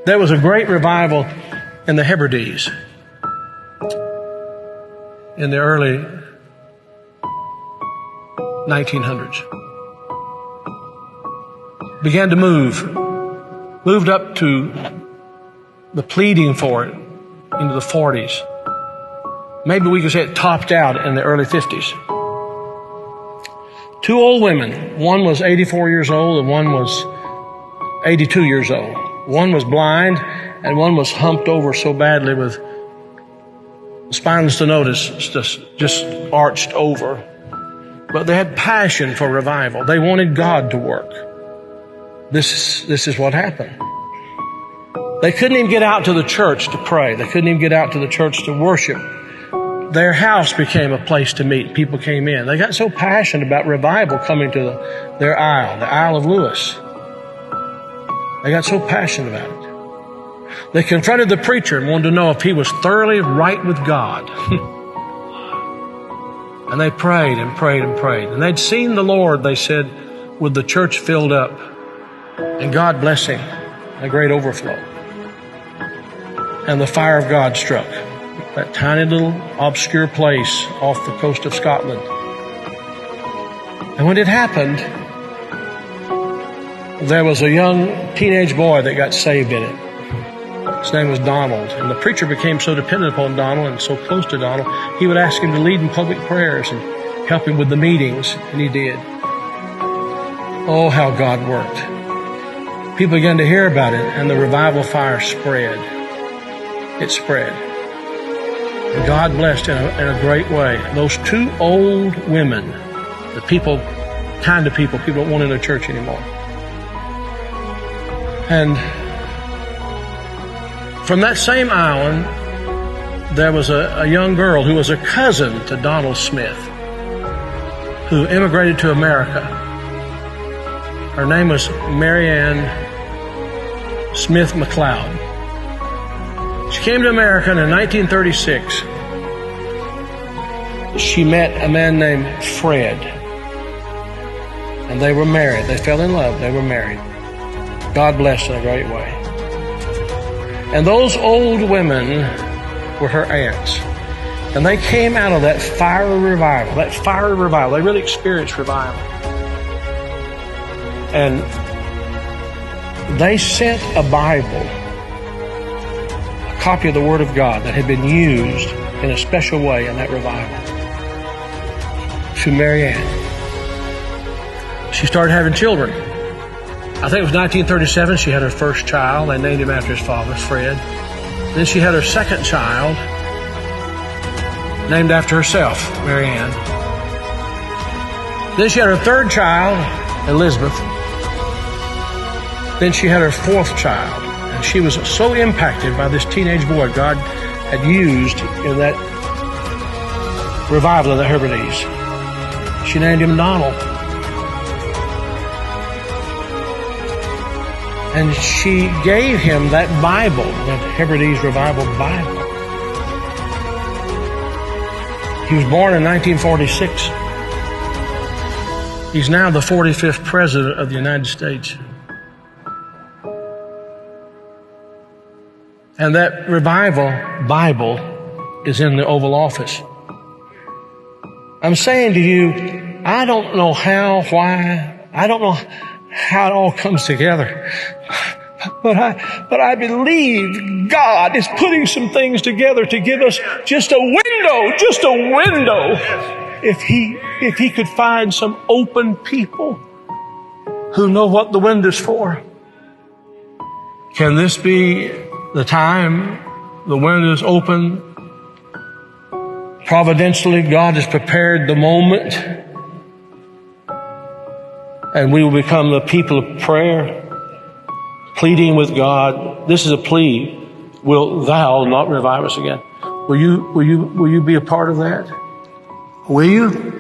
There was a great revival in the Hebrides in the early 1900s. Began to moved up to the pleading for it into the 40s. Maybe we could say it topped out in the early 50s. Two old women, one was 84 years old and one was 82 years old. One was blind and one was humped over so badly with spinal stenosis, just arched over. But they had passion for revival. They wanted God to work. This is what happened. They couldn't even get out to the church to pray. They couldn't even get out to the church to worship. Their house became a place to meet. People came in. They got so passionate about revival coming to their Isle, the Isle of Lewis. They got so passionate about it. They confronted the preacher and wanted to know if he was thoroughly right with God. And they prayed and prayed and prayed. And they'd seen the Lord, they said, with the church filled up and God blessing, a great overflow. And the fire of God struck that tiny little obscure place off the coast of Scotland. And when it happened, there was a young teenage boy that got saved in it. His name was Donald. And the preacher became so dependent upon Donald and so close to Donald, he would ask him to lead in public prayers and help him with the meetings, and he did. Oh, how God worked. People began to hear about it, and the revival fire spread. It spread. And God blessed in a great way. Those two old women, the kind of people don't want in a church anymore. And from that same island, there was a young girl who was a cousin to Donald Smith, who immigrated to America. Her name was Marianne Smith McLeod. She came to America, and in 1936, she met a man named Fred. And they were married. They fell in love. They were married. God blessed in a great way. And those old women were her aunts. And they came out of that fiery revival. They really experienced revival. And they sent a Bible, a copy of the Word of God that had been used in a special way in that revival, to Marianne. She started having children. I think it was 1937 she had her first child. They named him after his father, Fred. Then she had her second child, named after herself, Marianne. Then she had her third child, Elizabeth. Then she had her fourth child. And she was so impacted by this teenage boy God had used in that revival of the Hebrides. She named him Donald. And she gave him that Bible, the Hebrides Revival Bible. He was born in 1946. He's now the 45th President of the United States. And that revival Bible is in the Oval Office. I'm saying to you, I don't know how, why, I don't know how it all comes together. But I believe God is putting some things together to give us just a window. If he could find some open people who know what the window's for. Can this be the time the window's open? Providentially, God has prepared the moment, and we will become the people of prayer, pleading with God. This is a plea. Will thou not revive us again? Will you be a part of that? Will you?